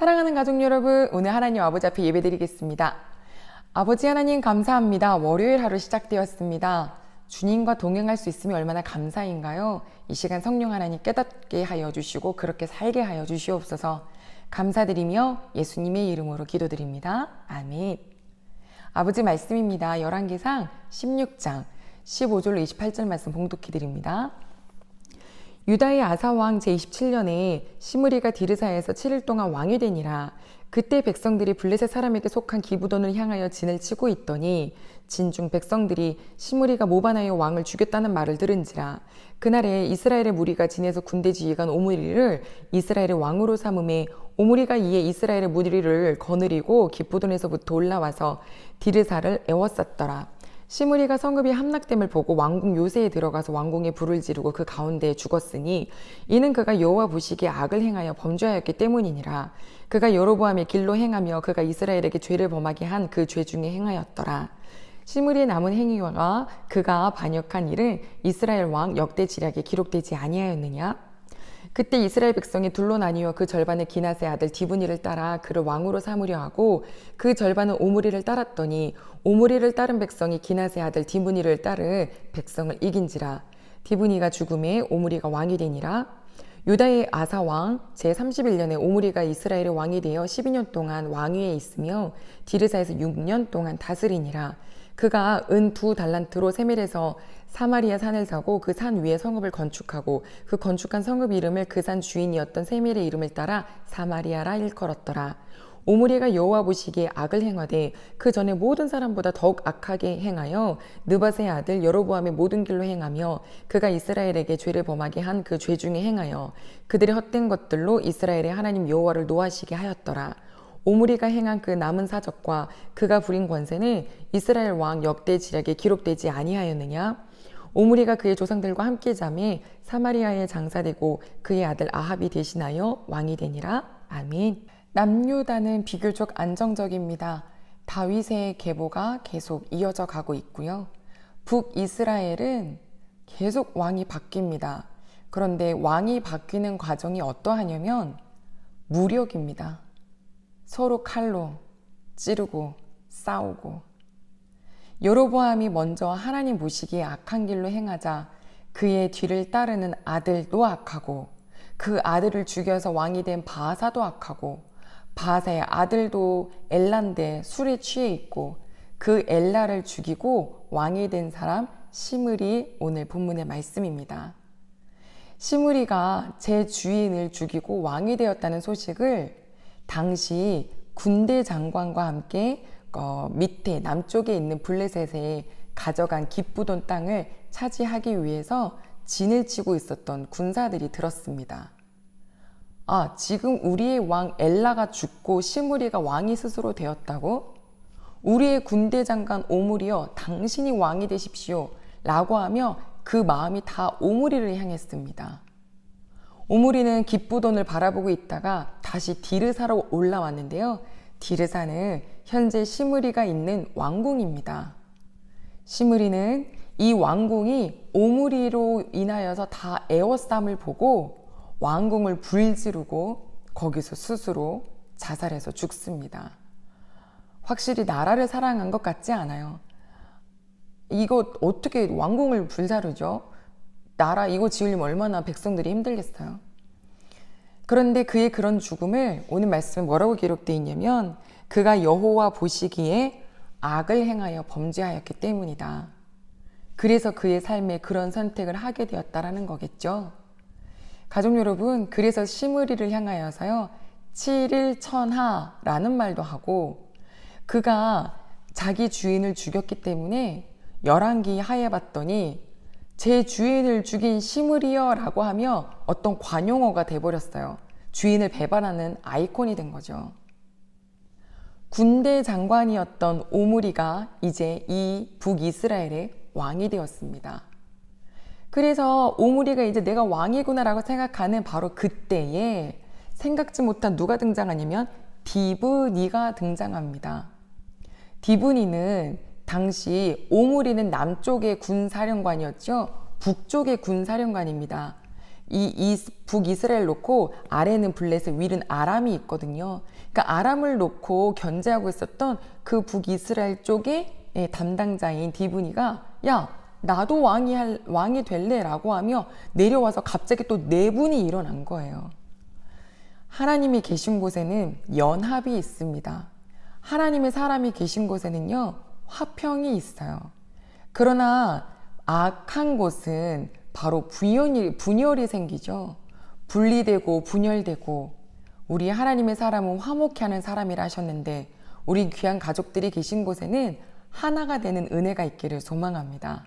사랑하는 가족 여러분, 오늘 하나님 아버지 앞에 예배드리겠습니다. 아버지 하나님 감사합니다. 월요일 하루 시작되었습니다. 주님과 동행할 수 있으면 얼마나 감사인가요? 이 시간 성령 하나님 깨닫게 하여 주시고 그렇게 살게 하여 주시옵소서. 감사드리며 예수님의 이름으로 기도드립니다. 아멘. 아버지 말씀입니다. 열왕기상 16장 15절로 28절 말씀 봉독해 드립니다. 유다의 아사왕 제27년에 시므리가 디르사에서 7일 동안 왕이 되니라. 그때 백성들이 블레셋 사람에게 속한 기브돈을 향하여 진을 치고 있더니 진중 백성들이 시므리가 모반하여 왕을 죽였다는 말을 들은지라. 그날에 이스라엘의 무리가 진에서 군대 지휘관 오므리를 이스라엘의 왕으로 삼음에 오므리가 이에 이스라엘의 무리를 거느리고 기브돈에서부터 올라와서 디르사를 에워쌌더라. 시므리가 성읍이 함락됨을 보고 왕궁 요새에 들어가서 왕궁에 불을 지르고 그 가운데에 죽었으니 이는 그가 여호와 보시기에 악을 행하여 범죄하였기 때문이니라. 그가 여로보암의 길로 행하며 그가 이스라엘에게 죄를 범하게 한 그 죄 중에 행하였더라. 시므리의 남은 행위와 그가 반역한 일은 이스라엘 왕 역대지략에 기록되지 아니하였느냐? 그때 이스라엘 백성이 둘로 나뉘어 그 절반은 기낫의 아들 디브니를 따라 그를 왕으로 삼으려 하고 그 절반은 오므리를 따랐더니 오므리를 따른 백성이 기낫의 아들 디브니를 따르 백성을 이긴지라. 디브니가 죽음에 오므리가 왕이 되니라. 유다의 아사왕 제31년에 오므리가 이스라엘의 왕이 되어 12년 동안 왕위에 있으며 디르사에서 6년 동안 다스리니라. 그가 은 2달란트로 세멜에서 사마리아 산을 사고 그 산 위에 성읍을 건축하고 그 건축한 성읍 이름을 그 산 주인이었던 세멜의 이름을 따라 사마리아라 일컬었더라. 오므리가 여호와 보시기에 악을 행하되 그 전에 모든 사람보다 더욱 악하게 행하여 느밧의 아들 여로보암의 모든 길로 행하며 그가 이스라엘에게 죄를 범하게 한 그 죄 중에 행하여 그들의 헛된 것들로 이스라엘의 하나님 여호와를 노하시게 하였더라. 오므리가 행한 그 남은 사적과 그가 부린 권세는 이스라엘 왕 역대지략에 기록되지 아니하였느냐? 오므리가 그의 조상들과 함께 잠에 사마리아에 장사되고 그의 아들 아합이 대신하여 왕이 되니라. 아멘. 남유다는 비교적 안정적입니다. 다윗의 계보가 계속 이어져 가고 있고요. 북이스라엘은 계속 왕이 바뀝니다. 그런데 왕이 바뀌는 과정이 어떠하냐면 무력입니다. 서로 칼로 찌르고 싸우고 여로보암이 먼저 하나님 보시기에 악한 길로 행하자 그의 뒤를 따르는 아들도 악하고 그 아들을 죽여서 왕이 된 바아사도 악하고 바아사의 아들도 엘라인데 술에 취해 있고 그 엘라를 죽이고 왕이 된 사람 시므리 오늘 본문의 말씀입니다. 시므리가 제 주인을 죽이고 왕이 되었다는 소식을 당시 군대 장관과 함께 밑에 남쪽에 있는 블레셋에 가져간 기브돈 땅을 차지하기 위해서 진을 치고 있었던 군사들이 들었습니다. 아, 지금 우리의 왕 엘라가 죽고 시므리가 왕이 스스로 되었다고? 우리의 군대 장관 오므리여 당신이 왕이 되십시오 라고 하며 그 마음이 다 오므리를 향했습니다. 오므리는 기브돈을 바라보고 있다가 다시 디르사로 올라왔는데요. 디르사는 현재 시므리가 있는 왕궁입니다. 시므리는 이 왕궁이 오므리로 인하여서 다 에워쌈을 보고 왕궁을 불지르고 거기서 스스로 자살해서 죽습니다. 확실히 나라를 사랑한 것 같지 않아요. 이거 어떻게 왕궁을 불사르죠? 나라 이거 지으려면 얼마나 백성들이 힘들겠어요. 그런데 그의 그런 죽음을 오늘 말씀에 뭐라고 기록되어 있냐면 그가 여호와 보시기에 악을 행하여 범죄하였기 때문이다. 그래서 그의 삶에 그런 선택을 하게 되었다라는 거겠죠. 가족 여러분, 그래서 시므리를 향하여서요 7일 천하라는 말도 하고 그가 자기 주인을 죽였기 때문에 열왕기 하에 봤더니 제 주인을 죽인 시므리여 라고 하며 어떤 관용어가 돼버렸어요. 주인을 배반하는 아이콘이 된 거죠. 군대 장관이었던 오므리가 이제 이 북이스라엘의 왕이 되었습니다. 그래서 오므리가 이제 내가 왕이구나 라고 생각하는 바로 그때에 생각지 못한 누가 등장하냐면 디브니가 등장합니다. 디브니는 당시 오므리는 남쪽의 군사령관이었죠. 북쪽의 군사령관입니다. 이 북이스라엘 놓고 아래는 블레셋, 위는 아람이 있거든요. 그러니까 아람을 놓고 견제하고 있었던 그 북이스라엘 쪽의 담당자인 디브니가 야, 나도 왕이 될래 라고 하며 내려와서 갑자기 또 내분이 일어난 거예요. 하나님이 계신 곳에는 연합이 있습니다. 하나님의 사람이 계신 곳에는요, 화평이 있어요. 그러나 악한 곳은 바로 분열이 생기죠. 분리되고 분열되고, 우리 하나님의 사람은 화목해 하는 사람이라 하셨는데 우리 귀한 가족들이 계신 곳에는 하나가 되는 은혜가 있기를 소망합니다.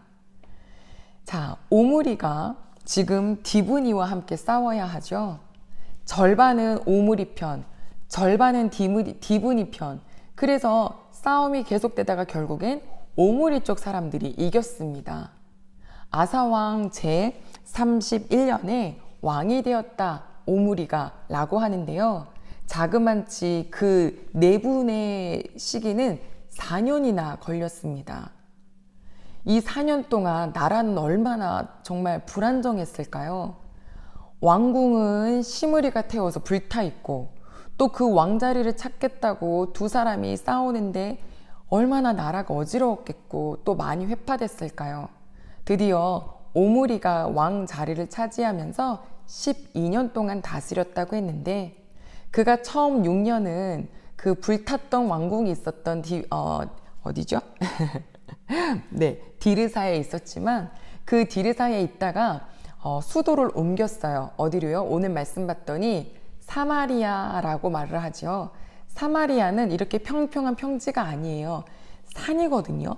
자, 오므리가 지금 디브니와 함께 싸워야 하죠. 절반은 오므리 편, 절반은 디브니 편. 그래서 싸움이 계속되다가 결국엔 오므리 쪽 사람들이 이겼습니다. 아사왕 제 31년에 왕이 되었다 오므리가 라고 하는데요. 자그만치 그 내분의 시기는 4년이나 걸렸습니다. 이 4년 동안 나라는 얼마나 정말 불안정했을까요? 왕궁은 시므리가 태워서 불타있고 또 그 왕자리를 찾겠다고 두 사람이 싸우는데 얼마나 나라가 어지러웠겠고 또 많이 회파됐을까요? 드디어 오므리가 왕 자리를 차지하면서 12년 동안 다스렸다고 했는데 그가 처음 6년은 그 불탔던 왕궁이 있었던 어디죠? 네, 디르사에 있었지만 그 디르사에 있다가 수도를 옮겼어요. 어디로요? 오늘 말씀 봤더니 사마리아라고 말을 하죠. 사마리아는 이렇게 평평한 평지가 아니에요. 산이거든요.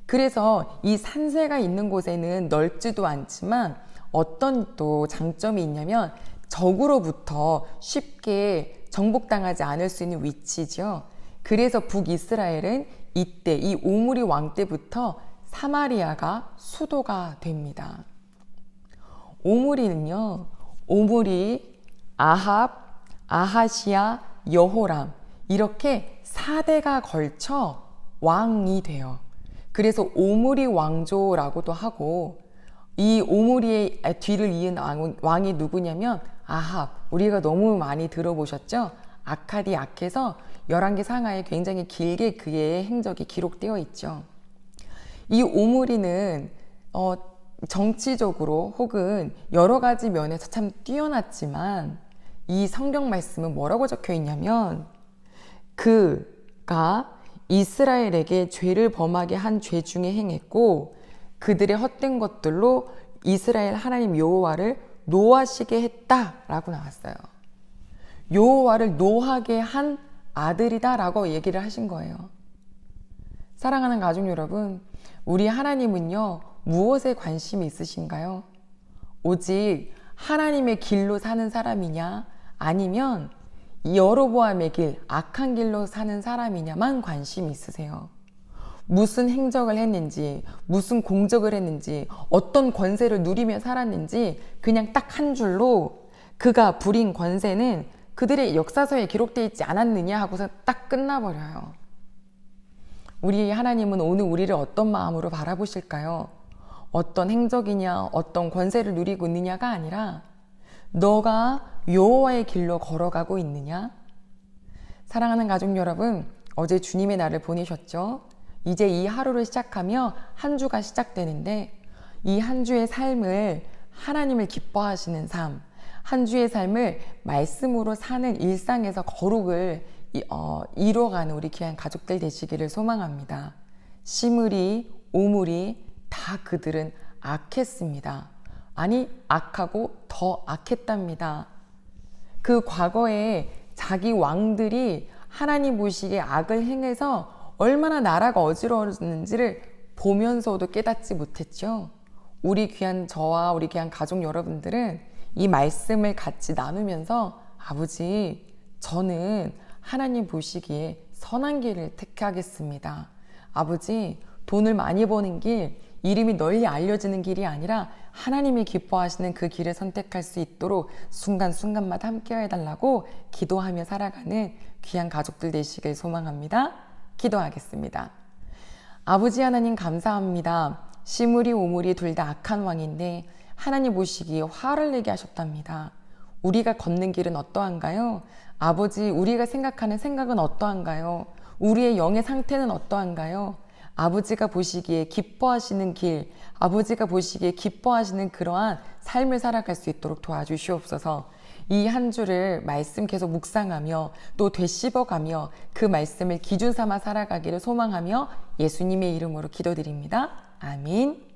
그래서 이 산세가 있는 곳에는 넓지도 않지만 어떤 또 장점이 있냐면 적으로부터 쉽게 정복당하지 않을 수 있는 위치죠. 그래서 북이스라엘은 이때 이 오므리 왕 때부터 사마리아가 수도가 됩니다. 오므리는요, 오므리, 아합, 아하시야, 여호람 이렇게 4대가 걸쳐 왕이 돼요. 그래서 오므리 왕조라고도 하고 이 오므리의 뒤를 이은 왕이 누구냐면 아합. 우리가 너무 많이 들어보셨죠? 아카디 악해서 11개 상하에 굉장히 길게 그의 행적이 기록되어 있죠. 이 오므리는 정치적으로 혹은 여러 가지 면에서 참 뛰어났지만 이 성경 말씀은 뭐라고 적혀 있냐면 그가 이스라엘에게 죄를 범하게 한 죄 중에 행했고 그들의 헛된 것들로 이스라엘 하나님 여호와를 노하시게 했다라고 나왔어요. 여호와를 노하게 한 아들이다라고 얘기를 하신 거예요. 사랑하는 가족 여러분, 우리 하나님은요, 무엇에 관심이 있으신가요? 오직 하나님의 길로 사는 사람이냐, 아니면 여로보암의 길, 악한 길로 사는 사람이냐만 관심이 있으세요. 무슨 행적을 했는지, 무슨 공적을 했는지, 어떤 권세를 누리며 살았는지 그냥 딱 한 줄로 그가 부린 권세는 그들의 역사서에 기록되어 있지 않았느냐 하고서 딱 끝나버려요. 우리 하나님은 오늘 우리를 어떤 마음으로 바라보실까요? 어떤 행적이냐, 어떤 권세를 누리고 있느냐가 아니라 너가 여호와의 길로 걸어가고 있느냐? 사랑하는 가족 여러분, 어제 주님의 날을 보내셨죠? 이제 이 하루를 시작하며 한 주가 시작되는데 이 한 주의 삶을 하나님을 기뻐하시는 삶, 한 주의 삶을 말씀으로 사는 일상에서 거룩을 이루어가는 우리 귀한 가족들 되시기를 소망합니다. 시므리, 오므리 다 그들은 악했습니다. 아니, 악하고 더 악했답니다. 그 과거에 자기 왕들이 하나님 보시기에 악을 행해서 얼마나 나라가 어지러웠는지를 보면서도 깨닫지 못했죠. 우리 귀한 저와 우리 귀한 가족 여러분들은 이 말씀을 같이 나누면서 아버지, 저는 하나님 보시기에 선한 길을 택하겠습니다. 아버지, 돈을 많이 버는 길, 이름이 널리 알려지는 길이 아니라 하나님이 기뻐하시는 그 길을 선택할 수 있도록 순간순간마다 함께 해달라고 기도하며 살아가는 귀한 가족들 되시길 소망합니다. 기도하겠습니다. 아버지 하나님 감사합니다. 시므리 오므리 둘 다 악한 왕인데 하나님 보시기에 화를 내게 하셨답니다. 우리가 걷는 길은 어떠한가요? 아버지, 우리가 생각하는 생각은 어떠한가요? 우리의 영의 상태는 어떠한가요? 아버지가 보시기에 기뻐하시는 길, 아버지가 보시기에 기뻐하시는 그러한 삶을 살아갈 수 있도록 도와주시옵소서. 이 한 주를 말씀 계속 묵상하며 또 되씹어가며 그 말씀을 기준 삼아 살아가기를 소망하며 예수님의 이름으로 기도드립니다. 아멘.